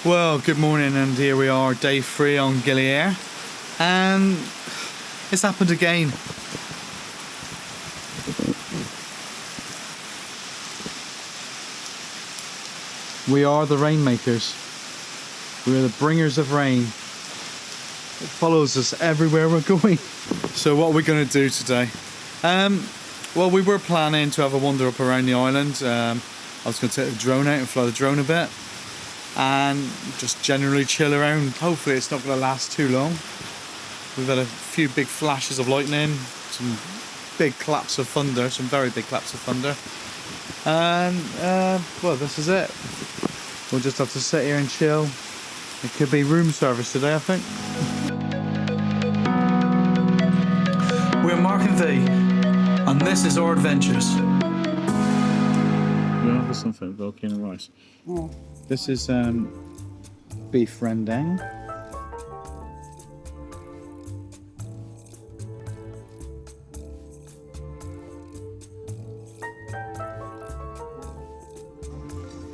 Well, good morning, and here we are, day 3 on Gili Air, and it's happened again. We are the rainmakers. We are the bringers of rain. It follows us everywhere we're going. So what are we going to do today? Well, we were planning to have a wander up around the island. I was going to take the drone out and fly the drone a bit and just generally chill around. Hopefully it's not going to last too long. We've had a few big flashes of lightning, some big claps of thunder, some very big claps of thunder, and well, this is it. We'll just have to sit here and chill. It could be room service today, I think. We're Mark and V, and this is our adventures. We're going for something, volcano rice. Yeah. This is beef rendang.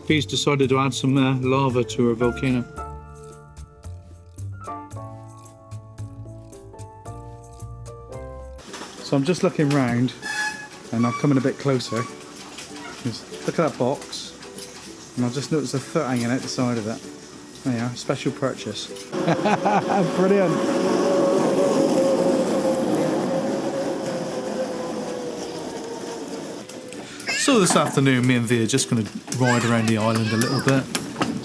He's decided to add some lava to our volcano. So I'm just looking round, and I'm coming a bit closer. Just look at that box. And I just noticed a foot hanging out the side of it. There you are, special purchase. Brilliant. So this afternoon, me and V are just going to ride around the island a little bit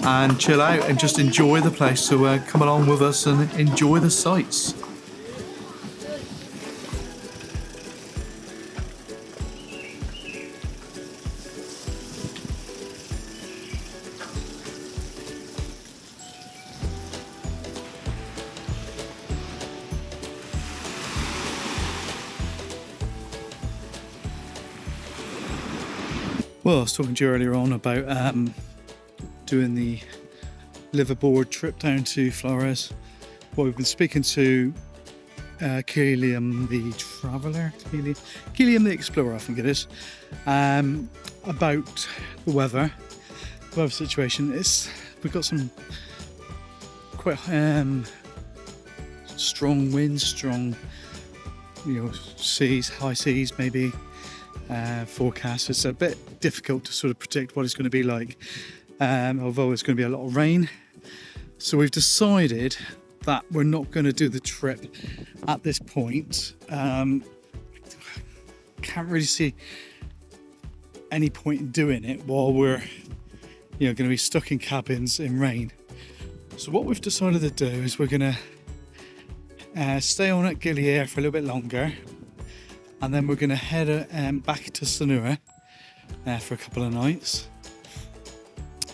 and chill out and just enjoy the place. So come along with us and enjoy the sights. Well, I was talking to you earlier on about doing the liveaboard trip down to Flores. Well, we've been speaking to Giliam the Traveller, Giliam the Explorer, I think it is, about the weather situation. We've got some quite strong winds, strong, seas, high seas maybe. Forecast. It's a bit difficult to sort of predict what it's going to be like, although it's going to be a lot of rain. So we've decided that we're not going to do the trip at this point. Can't really see any point in doing it while we're going to be stuck in cabins in rain. So what we've decided to do is we're going to stay on at Gili Air for a little bit longer. And then we're going to head back to Sonora for a couple of nights.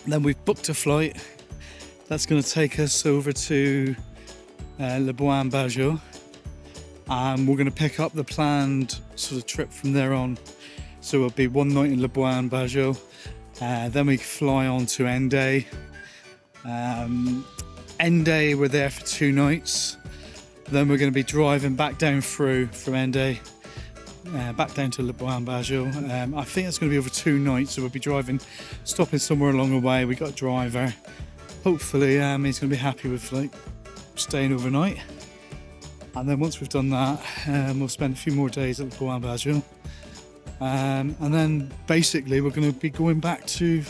And then we've booked a flight that's going to take us over to Labuan Bajo. And we're going to pick up the planned sort of trip from there on. So it'll be one night in Labuan Bajo. Then we fly on to Ende. Ende, we're there for 2 nights. Then we're going to be driving back down through from Ende. Back down to Labuan Bajo. I think it's going to be over 2 nights, so we'll be stopping somewhere along the way. We got a driver. Hopefully he's going to be happy with staying overnight. And then once we've done that, we'll spend a few more days at Labuan Bajo. And then basically we're going to be going back to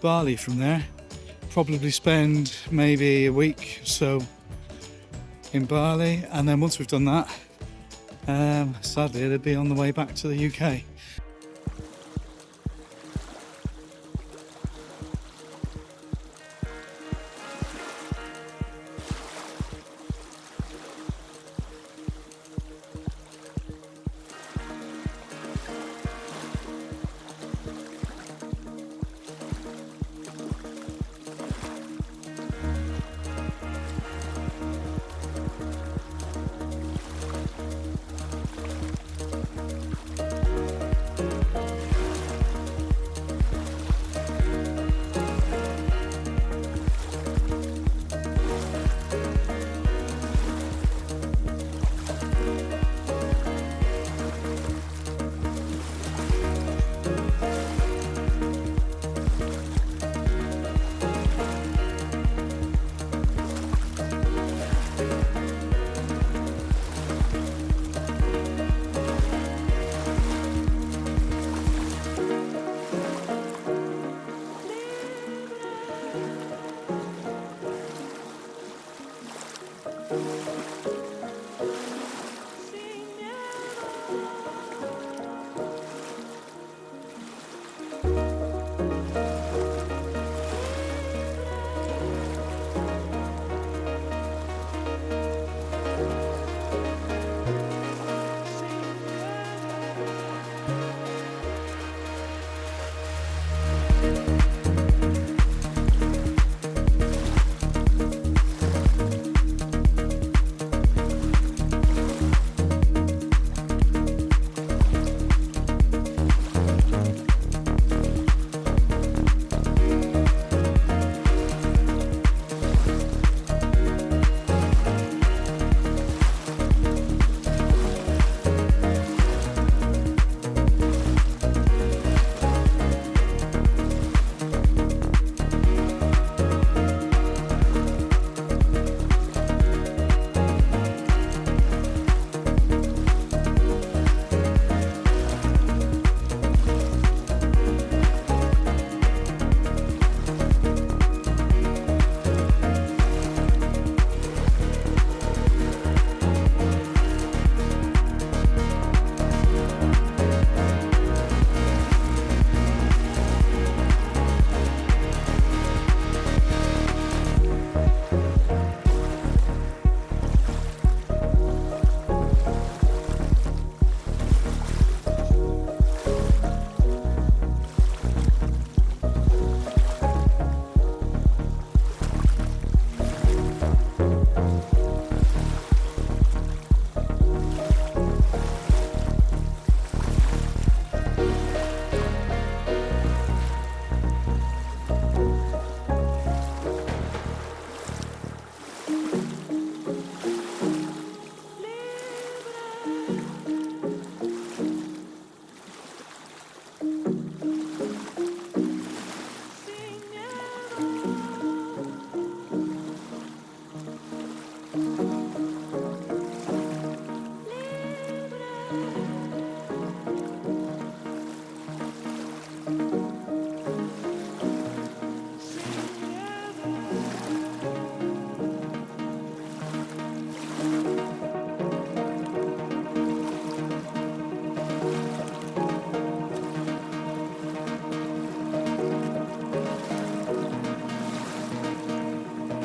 Bali from there. Probably spend maybe a week or so in Bali, and then once we've done that, sadly it'll be on the way back to the UK.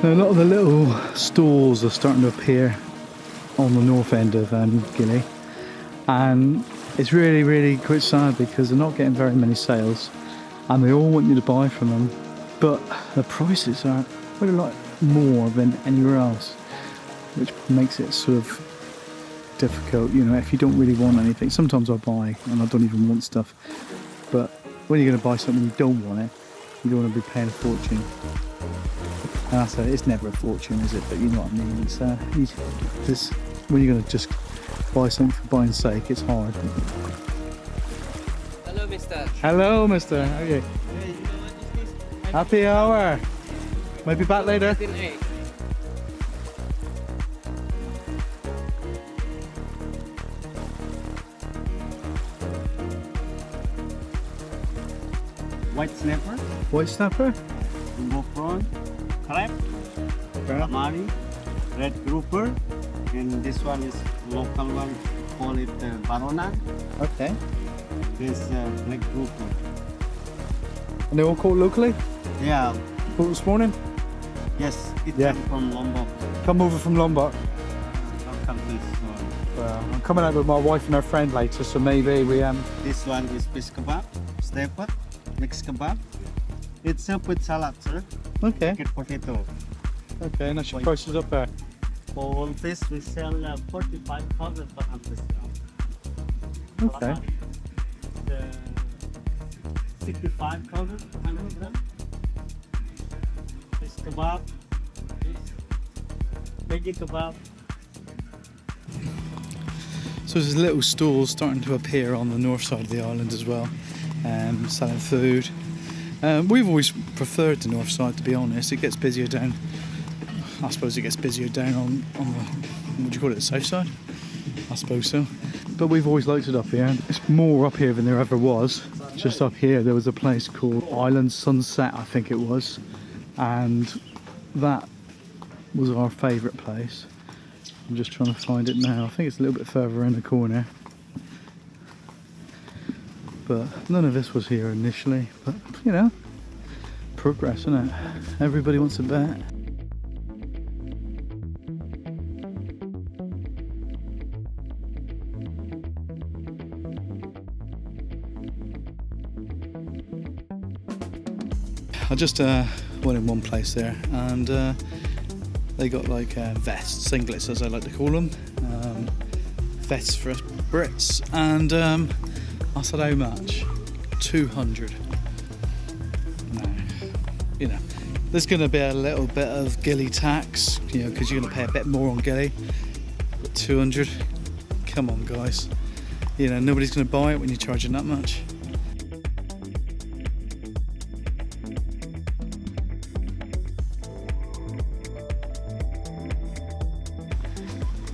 Now, a lot of the little stalls are starting to appear on the north end of Gili, and it's really quite sad because they're not getting very many sales and they all want you to buy from them, but the prices are quite a lot more than anywhere else, which makes it sort of difficult. You know, if you don't really want anything, sometimes I buy and I don't even want stuff, but when you're going to buy something you don't want it, you don't want to be paying a fortune. And I said it's never a fortune, is it? But you know what I mean. It's when you're going to just buy something for buying's sake, it's hard. Hello, mister. Hello, mister. How are you? Happy hour. Might be back later. White snapper, White snapper? jumbo prawn, crab, calamari, red grouper, and this one is local one, call it barona. Okay. This black grouper. And they're all caught locally? Yeah, Caught this morning? yes, it's Yeah. from Lombok. Come over from Lombok. Local this one. Well, I'm coming out with my wife and her friend later, so maybe we This one is fish kebab, snapper, mixed kebab. It's served with salad, sir. Okay. Get potato. Okay, and that's your prices up there. For fish, we sell 45,000 per 100 grams. Okay. 65,000 per 100 grams. Fish kebab, veggie kebab. So there's little stalls starting to appear on the north side of the island as well, selling food. We've always preferred the north side, to be honest. It gets busier down. I suppose it gets busier down on the, what do you call it, the south side? I suppose so. But we've always liked it up here. It's more up here than there ever was. Just up here there was a place called Island Sunset, I think it was, and that was our favourite place. I'm just trying to find it now. I think it's a little bit further in the corner. But none of this was here initially. But, you know, progress, isn't it? Everybody wants a bet. I just went in one place there, and they got like vests, singlets as I like to call them, vests for us Brits, and I said, how much? 200. No, you know, there's going to be a little bit of Gili tax, you know, because you're going to pay a bit more on Gili. But 200, come on, guys. You know, nobody's going to buy it when you're charging that much.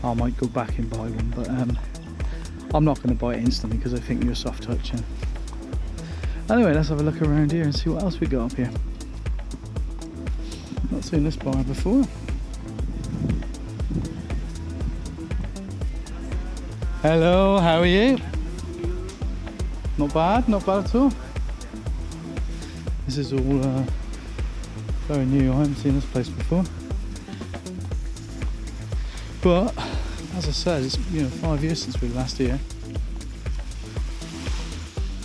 I might go back and buy one, but I'm not going to buy it instantly because I think you're soft touching. Anyway, let's have a look around here and see what else we got up here. Not seen this bar before. Hello, how are you? Not bad at all. This is all very new. I haven't seen this place before. But as I said, it's 5 years since we were last here.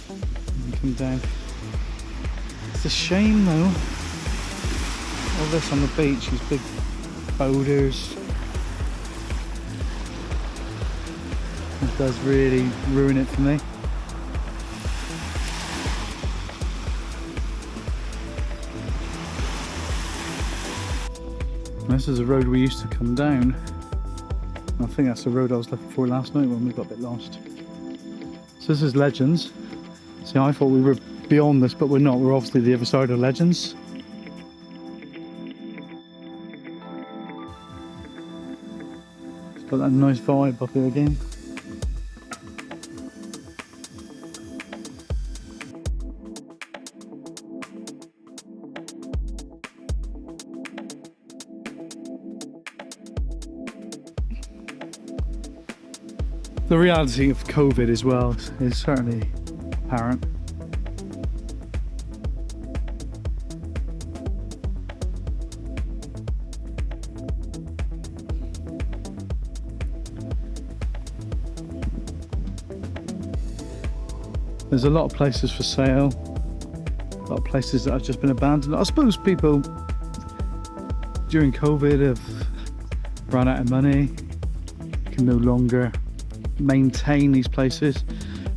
And come down. It's a shame though. All this on the beach, these big boulders. It does really ruin it for me. This is a road we used to come down. I think that's the road I was looking for last night when we got a bit lost. So this is Legends. See, I thought we were beyond this, but we're not. We're obviously the other side of Legends. It's got that nice vibe up here again. The reality of COVID as well is certainly apparent. There's a lot of places for sale, a lot of places that have just been abandoned. I suppose people during COVID have run out of money, can no longer maintain these places.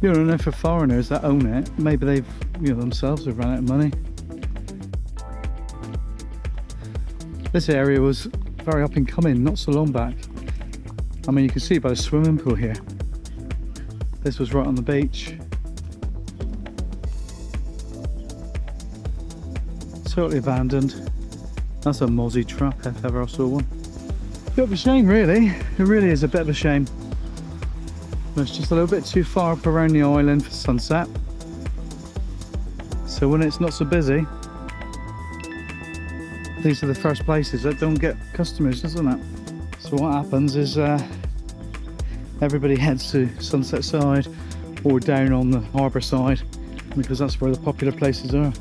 You know, and for foreigners that own it, maybe they've, you know, themselves have run out of money. This area was very up and coming not so long back. I mean, you can see by the swimming pool here. This was right on the beach. Totally abandoned. That's a mozzie truck if ever I saw one. Bit of a shame, really. It really is a bit of a shame. It's just a little bit too far up around the island for sunset. So when it's not so busy, these are the first places that don't get customers, isn't it? So what happens is everybody heads to Sunset Side or down on the harbour side, because that's where the popular places are.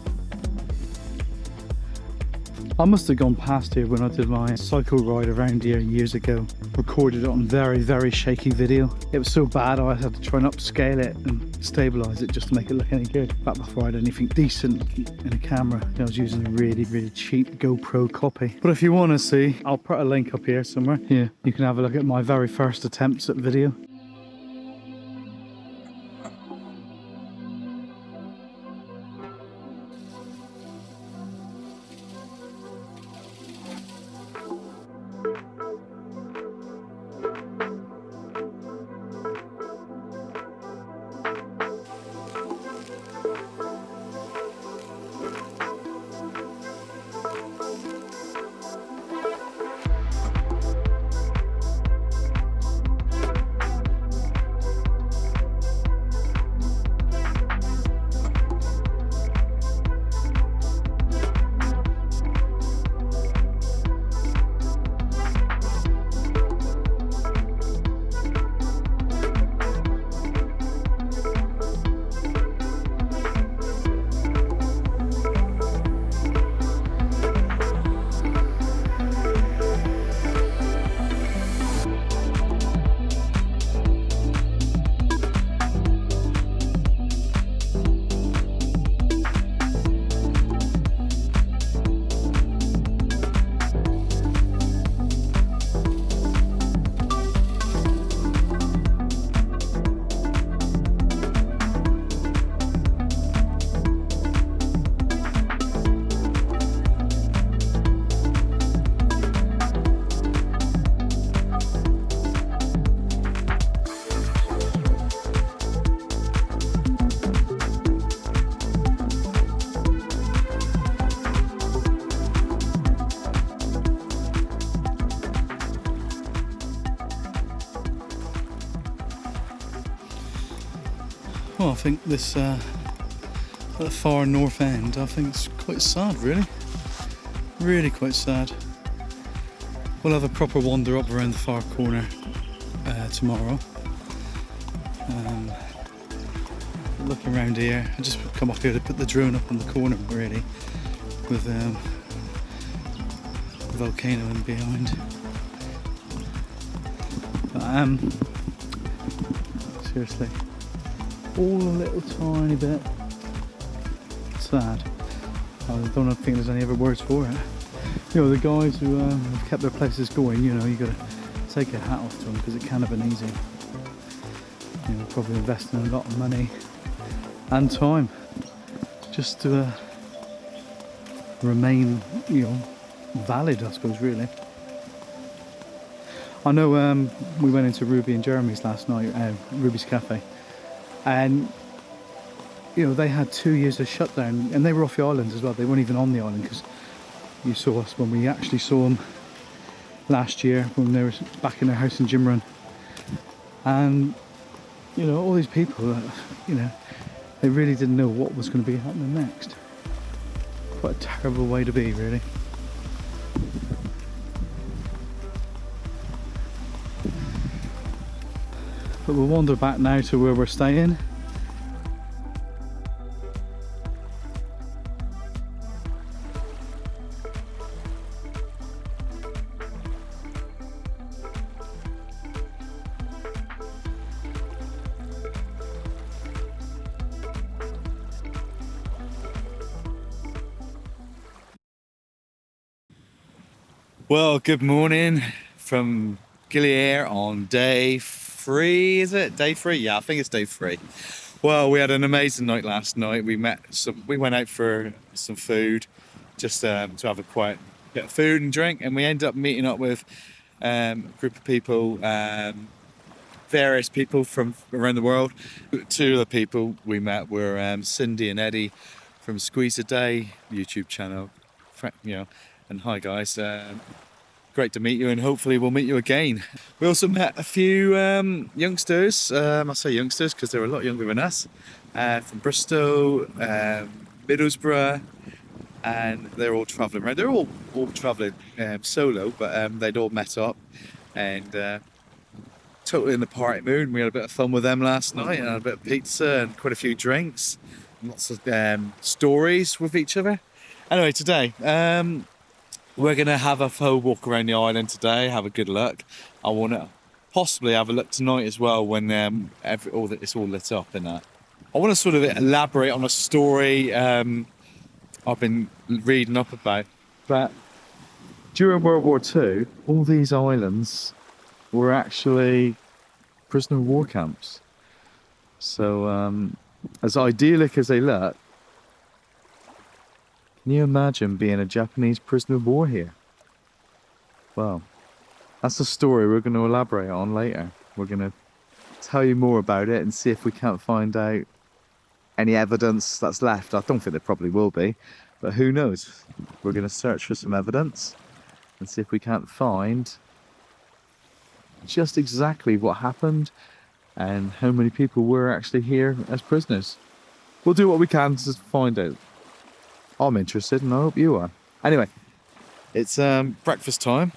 I must have gone past here when I did my cycle ride around here years ago. Recorded it on very, very shaky video. It was so bad I had to try and upscale it and stabilise it just to make it look any good. Back before I had anything decent in a camera, I was using a really, really cheap GoPro copy. But if you want to see, I'll put a link up here somewhere. Yeah, you can have a look at my very first attempts at video. Well, I think this at the far north end, I think it's quite sad, really. Really quite sad. We'll have a proper wander up around the far corner tomorrow. Looking around here, I just come up here to put the drone up on the corner, really, with the volcano in behind. But seriously, all a little tiny bit sad. I don't think there's any other words for it. You know, the guys who have kept their places going, you know, you got to take your hat off to them, because it can have been easy. You know, probably investing a lot of money and time just to remain, you know, valid, I suppose, really. I know we went into Ruby and Jeremy's last night, Ruby's Cafe, and you know, they had 2 years of shutdown, and they were off the island as well. They weren't even on the island, because you saw us when we actually saw them last year when they were back in their house in Jimron. And you know, all these people, you know, they really didn't know what was going to be happening next. Quite a terrible way to be, really. But we'll wander back now to where we're staying. Well, good morning from Gili Air on day 3, is it? Day 3? Yeah, I think it's day 3. Well, we had an amazing night last night. We went out for some food, just to have a quiet bit of food and drink, and we ended up meeting up with a group of people, various people from around the world. 2 of the people we met were Cindy and Eddie from Squeeze a Day YouTube channel. And hi guys. Great to meet you, and hopefully we'll meet you again. We also met a few youngsters. I say youngsters because they're a lot younger than us, from Bristol, Middlesbrough, and they're all travelling around. They're all travelling solo, but they'd all met up and totally in the party mood. We had a bit of fun with them last night, and had a bit of pizza and quite a few drinks, and lots of stories with each other. Anyway, today we're going to have a full walk around the island today, have a good look. I want to possibly have a look tonight as well when it's all lit up and that. I want to sort of elaborate on a story I've been reading up about. But during World War II, all these islands were actually prisoner of war camps. So as idyllic as they look, can you imagine being a Japanese prisoner of war here? Well, that's the story we're going to elaborate on later. We're going to tell you more about it and see if we can't find out any evidence that's left. I don't think there probably will be, but who knows? We're going to search for some evidence and see if we can't find just exactly what happened and how many people were actually here as prisoners. We'll do what we can to find out. I'm interested and I hope you are. Anyway, it's breakfast time,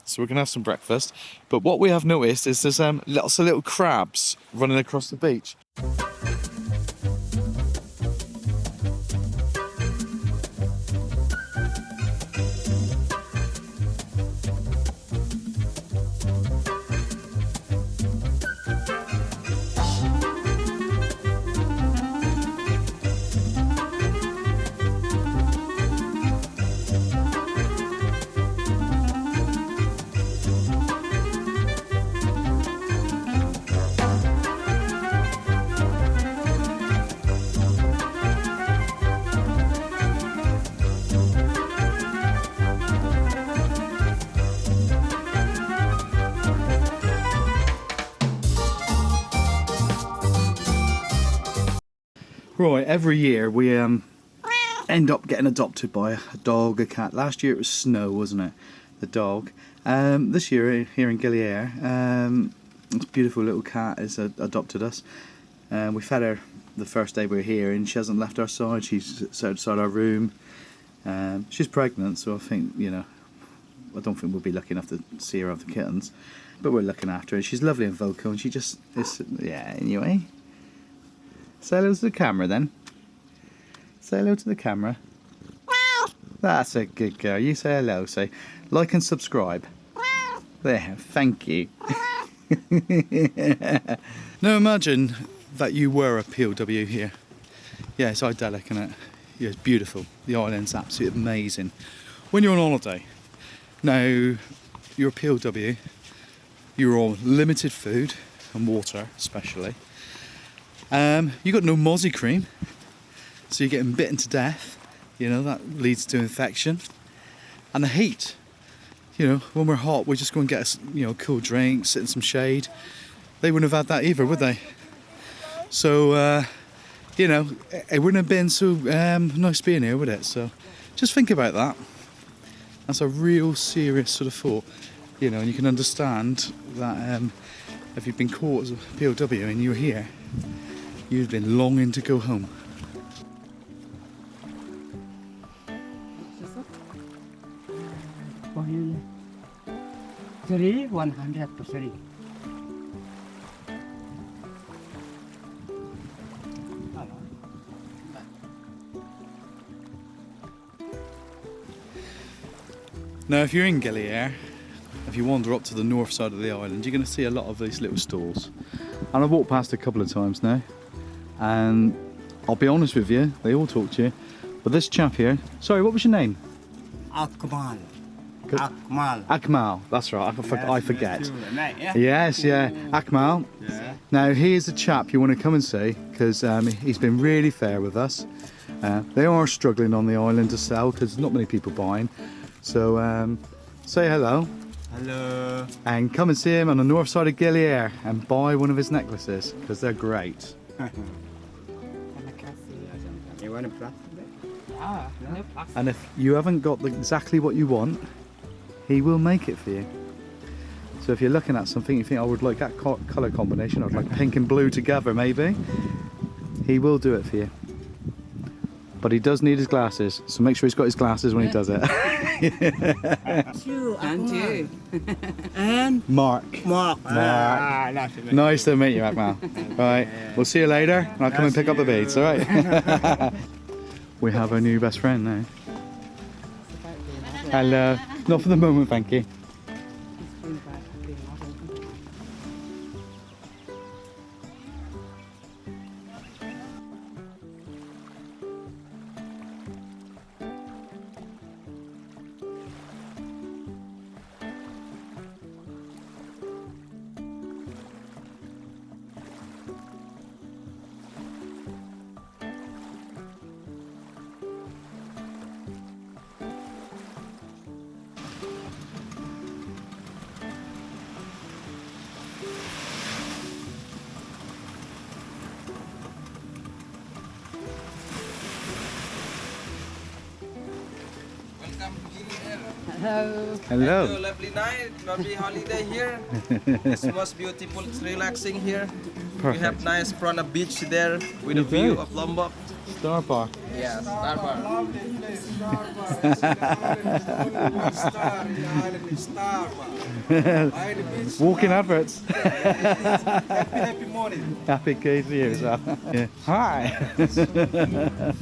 so we're going to have some breakfast. But what we have noticed is there's lots of little crabs running across the beach. Right, every year we end up getting adopted by a dog, a cat. Last year it was Snow, wasn't it? The dog. This year here in Gili Air, this beautiful little cat has adopted us. We fed her the first day we were here, and she hasn't left our side. She's outside our room. She's pregnant, so I think, I don't think we'll be lucky enough to see her have the kittens, but we're looking after her. She's lovely and vocal, and she just is, yeah. Anyway. Say hello to the camera then. Say hello to the camera. That's a good girl. You say hello. Say like and subscribe. There, thank you. Now imagine that you were a POW here. Yeah, it's idyllic, isn't it? Yeah, it's beautiful. The island's absolutely amazing. When you're on holiday, now you're a POW, you're on limited food and water especially. You got no mozzie cream, so you're getting bitten to death. That leads to infection. And the heat, when we're hot, we just go and get us, cool drink, sit in some shade. They wouldn't have had that either, would they? So, it wouldn't have been so nice being here, would it? So, just think about that. That's a real serious sort of thought, and you can understand that if you've been caught as a POW and you're here, you've been longing to go home. Three, 100 to 3. Now, if you're in Gili Air, if you wander up to the north side of the island, you're going to see a lot of these little stalls. And I've walked past a couple of times now, and I'll be honest with you, they all talk to you. But this chap here, sorry, what was your name? Akmal. Akmal. Akmal, that's right. I forget. Right, yeah. Yes, yeah, Akmal. Yeah. Now here's a chap you want to come and see because he's been really fair with us. They are struggling on the island to sell because there's not many people buying. So say hello Hello. and come and see him on the north side of Gili Air and buy one of his necklaces because they're great. You want a plastic? No plastic. And if you haven't got exactly what you want, he will make it for you. So if you're looking at something, you think I would like that colour combination, I'd like pink and blue together maybe, he will do it for you. But he does need his glasses, so make sure he's got his glasses when he does it. And you. And Mark. Mark. Nice to meet you. Nice to meet you, Akmal. Right, we'll see you later, and I'll come and pick up the beads, alright? We have our new best friend now. Hello. Not for the moment, thank you. Welcome to Gili Air. Hello. Hello. Have a lovely night, lovely holiday here. It's most beautiful, it's relaxing here. We Perfect. have nice Prana beach there with a You view do? of Lombok. Star Bar. Yeah, Starbar. Walking adverts. Happy morning. Happy day to you as well. Yeah. Hi.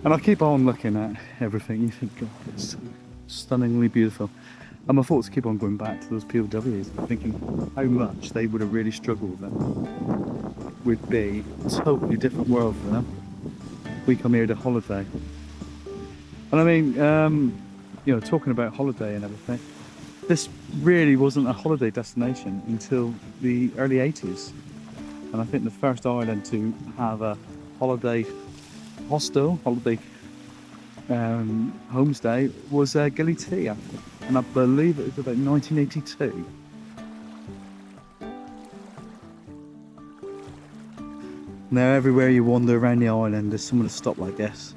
And I keep on looking at everything. You think, God, it's stunningly beautiful. And my thoughts keep on going back to those POWs, thinking how much they would have really struggled with them. Would be a totally different world for them. We come here to holiday. And I mean, you know, talking about holiday and everything, this really wasn't a holiday destination until the early 80s. And I think the first island to have a holiday hostel, holiday homestay was Gili Tea, and I believe it was about 1982. Now everywhere you wander around the island there's someone to stop like this.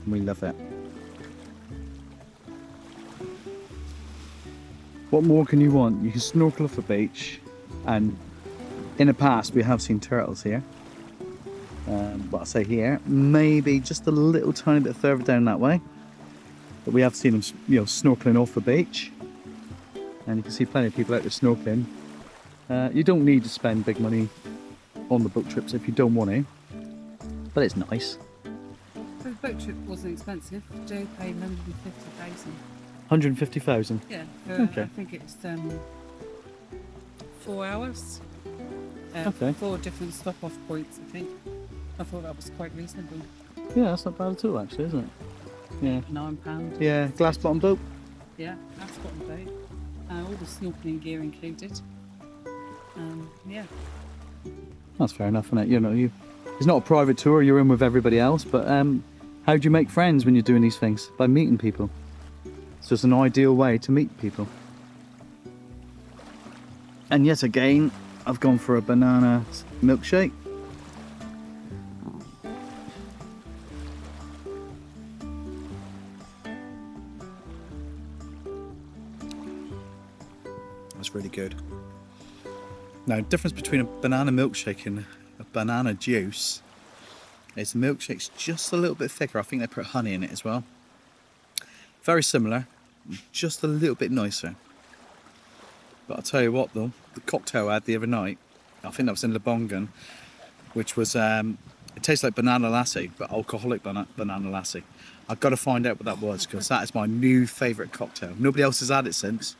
We love it. What more can you want? You can snorkel off the beach, and in the past we have seen turtles here. But I say here, maybe just a little tiny bit further down that way. But we have seen them, you know, snorkeling off the beach, and you can see plenty of people out there snorkeling. You don't need to spend big money on the boat trips if you don't want to, but it's nice. The boat trip wasn't expensive. Joe paid 150,000. 150,000. Yeah. Okay. I think it's 4 hours. Okay. 4 different stop-off points, I think. I thought that was quite reasonable. Yeah, that's not bad at all, actually, isn't it? Yeah. £9. Yeah, glass bottom boat. Yeah, that's got the boat. All the snorkeling gear included. Yeah. That's fair enough, isn't it? You know, it's not a private tour. You're in with everybody else, but how do you make friends when you're doing these things? By meeting people. So it's an ideal way to meet people. And yet again, I've gone for a banana milkshake. That's really good. Now, the difference between a banana milkshake and a banana juice is the milkshake's just a little bit thicker. I think they put honey in it as well. Very similar, just a little bit nicer. But I'll tell you what though, the cocktail I had the other night, I think that was in Lebongan, which was, it tastes like banana lassi, but alcoholic banana lassi. I've got to find out what that was, because that is my new favourite cocktail. Nobody else has had it since.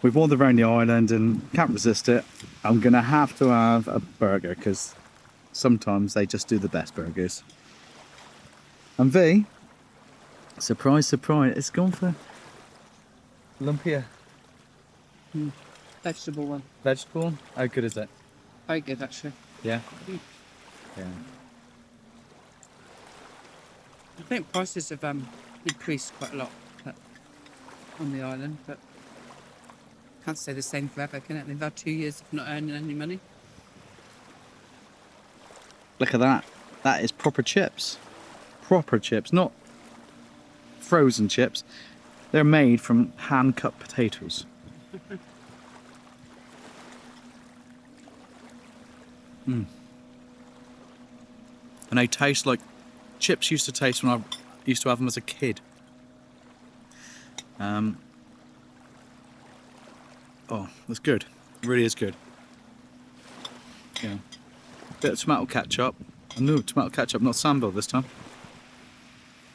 We've wandered around the island and can't resist it. I'm going to have a burger, because sometimes they just do the best burgers. And V, surprise, surprise, it's gone for lumpia. Vegetable one. Vegetable one? How good is it? Very good, actually. Yeah? Yeah. I think prices have increased quite a lot on the island, but can't stay the same forever, can it? They've had 2 years of not earning any money. Look at that. That is proper chips. Proper chips, not frozen chips. They're made from hand-cut potatoes. And they taste like chips used to taste when I used to have them as a kid. Oh, that's good. It really is good. Yeah. Bit of tomato ketchup. No, tomato ketchup, not sambal this time.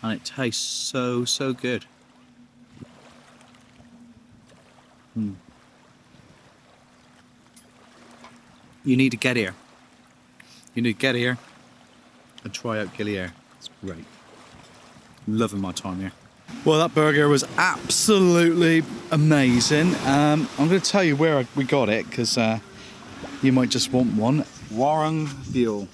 And it tastes so, so good. You need to get here. You need to get here and try out Gili Air. It's great. Loving my time here. Well, that burger was absolutely amazing. I'm going to tell you where we got it, because you might just want one. Warung veal.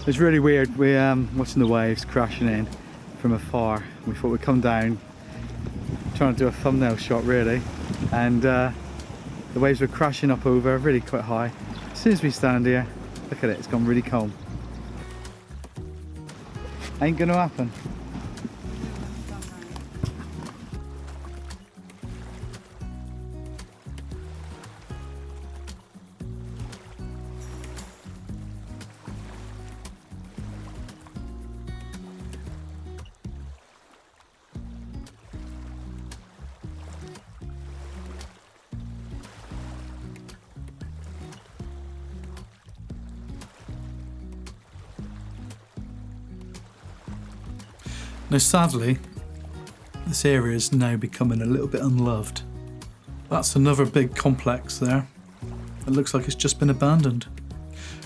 It's really weird. We watching the waves crashing in from afar. We thought we'd come down, trying to do a thumbnail shot really, and the waves were crashing up over really quite high. As soon as we stand here, look at it, it's gone really calm. Ain't gonna happen. Now sadly, this area is now becoming a little bit unloved. That's another big complex there. It looks like it's just been abandoned.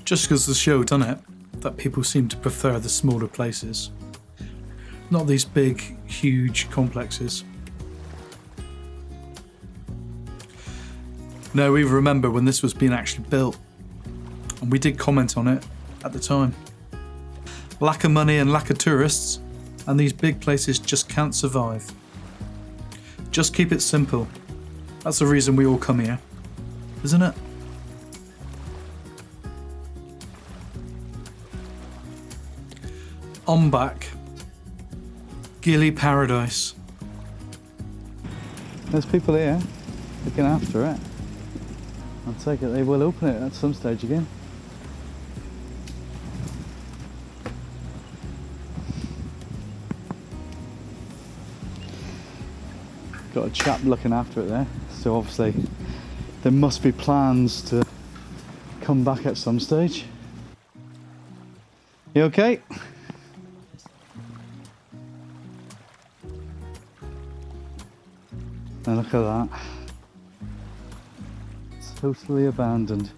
Just because the show done it, that people seem to prefer the smaller places. Not these big, huge complexes. Now we remember when this was being actually built, and we did comment on it at the time. Lack of money and lack of tourists, and these big places just can't survive. Just keep it simple. That's the reason we all come here, isn't it? On back, Gili Paradise. There's people here looking after it. I'll take it they will open it at some stage again. Got a chap looking after it there, so obviously there must be plans to come back at some stage. You okay? And look at that. It's totally abandoned.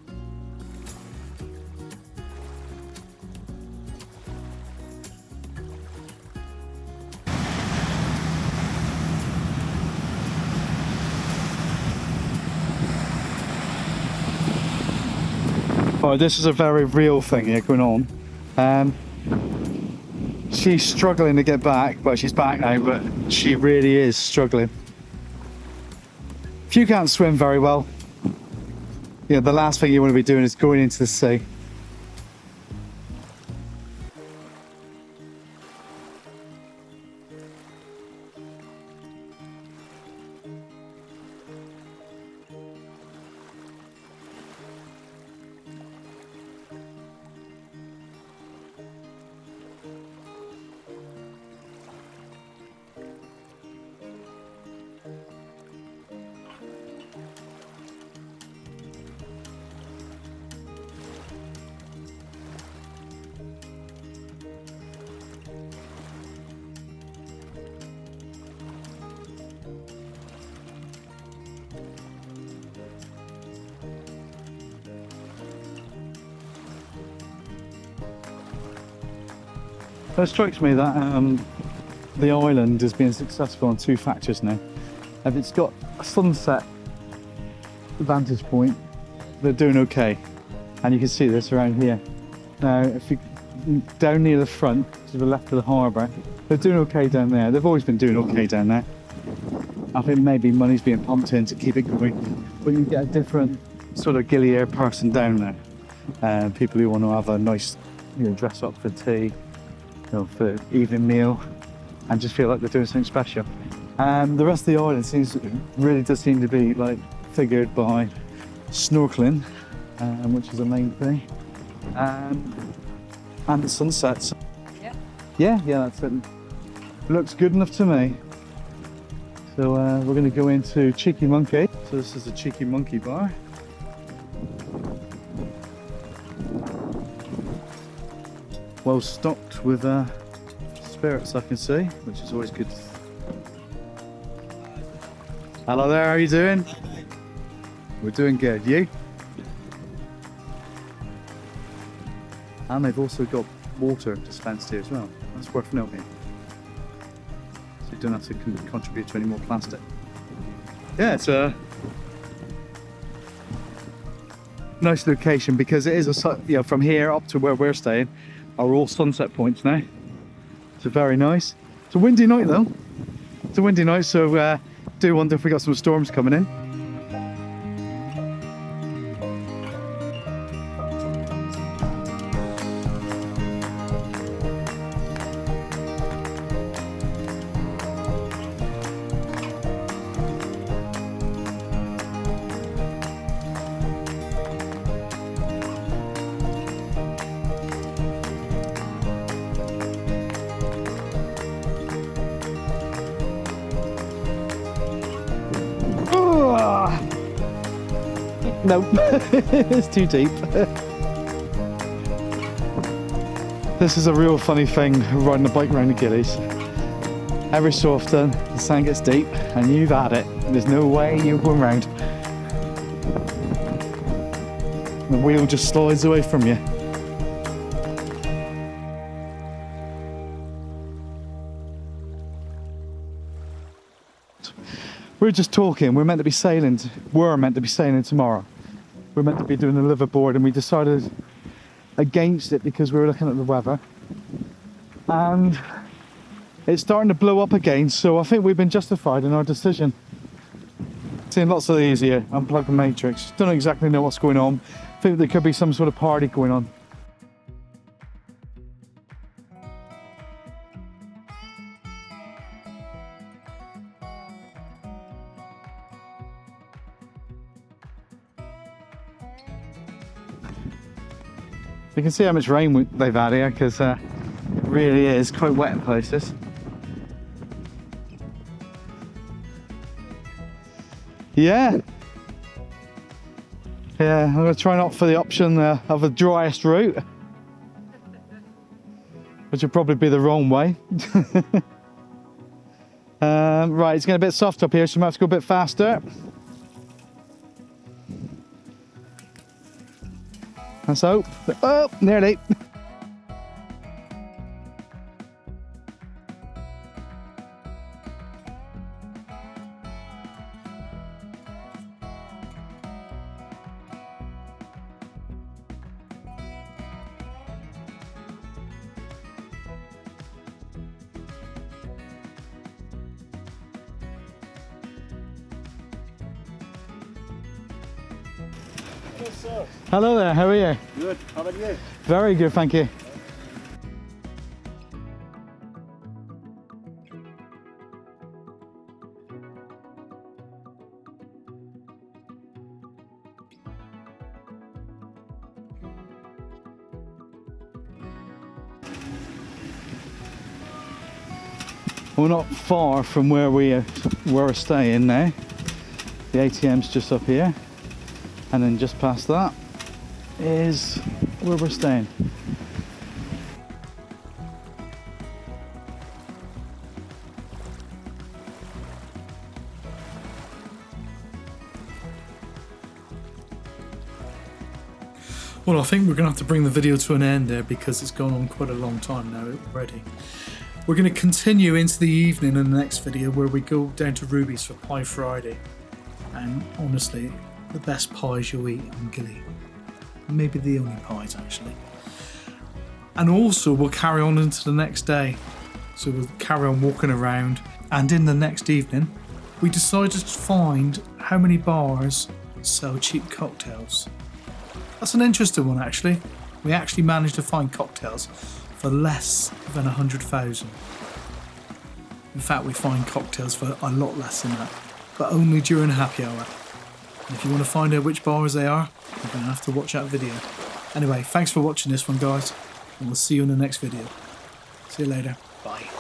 Oh, this is a very real thing here going on. She's struggling to get back, but she's back now, but she really is struggling. If you can't swim very well, the last thing you want to be doing is going into the sea. It strikes me that the island is being successful on two factors now. If it's got a sunset vantage point, they're doing okay. And you can see this around here. Now, if you down near the front, to the left of the harbour, they're doing okay down there. They've always been doing okay down there. I think maybe money's being pumped in to keep it going. But you get a different sort of Gili Air person down there. People who want to have a nice, dress up for tea, for evening meal, and just feel like they're doing something special. The rest of the island really does seem to be like figured by snorkeling, which is the main thing, and the sunsets. Yeah, that's it. Looks good enough to me. So we're going to go into Cheeky Monkey. So this is the Cheeky Monkey bar. Well stocked with spirits, I can see, which is always good. Hello there, how are you doing? We're doing good, you? And they've also got water dispensed here as well. That's worth noting. So you don't have to contribute to any more plastic. Yeah, it's a nice location because it is from here up to where we're staying are all sunset points now. So very nice. It's a windy night though. It's a windy night, so do wonder if we got some storms coming in. Nope, it's too deep. This is a real funny thing, riding a bike around the Gillies. Every so often, the sand gets deep and you've had it. There's no way you're going round. The wheel just slides away from you. We're just talking, we're meant to be sailing tomorrow. We're meant to be doing the liveaboard, and we decided against it because we were looking at the weather. And it's starting to blow up again, so I think we've been justified in our decision. Seeing lots of these here, unplug the matrix. Don't exactly know what's going on. I think there could be some sort of party going on. You can see how much rain they've had here, because it really is quite wet in places. Yeah, I'm going to try and opt for the option of the driest route, which would probably be the wrong way. Right, it's getting a bit soft up here, so we might have to go a bit faster. Let's hope. Oh, nearly. sir. Hello there, how are you? Good. How about you? Very good, thank you. We're not far from where we're staying now. The ATM's just up here, and then just past that is where we're staying. Well, I think we're going to have to bring the video to an end there because it's gone on quite a long time now already. We're going to continue into the evening in the next video where we go down to Ruby's for Pie Friday. And honestly, the best pies you'll eat on Gili. Maybe the only pies actually. And also we'll carry on into the next day. So we'll carry on walking around. And in the next evening, we decided to find how many bars sell cheap cocktails. That's an interesting one actually. We actually managed to find cocktails for less than 100,000. In fact, we find cocktails for a lot less than that, but only during happy hour. And if you want to find out which bars they are, you're going to have to watch that video. Anyway, thanks for watching this one, guys, and we'll see you in the next video. See you later. Bye.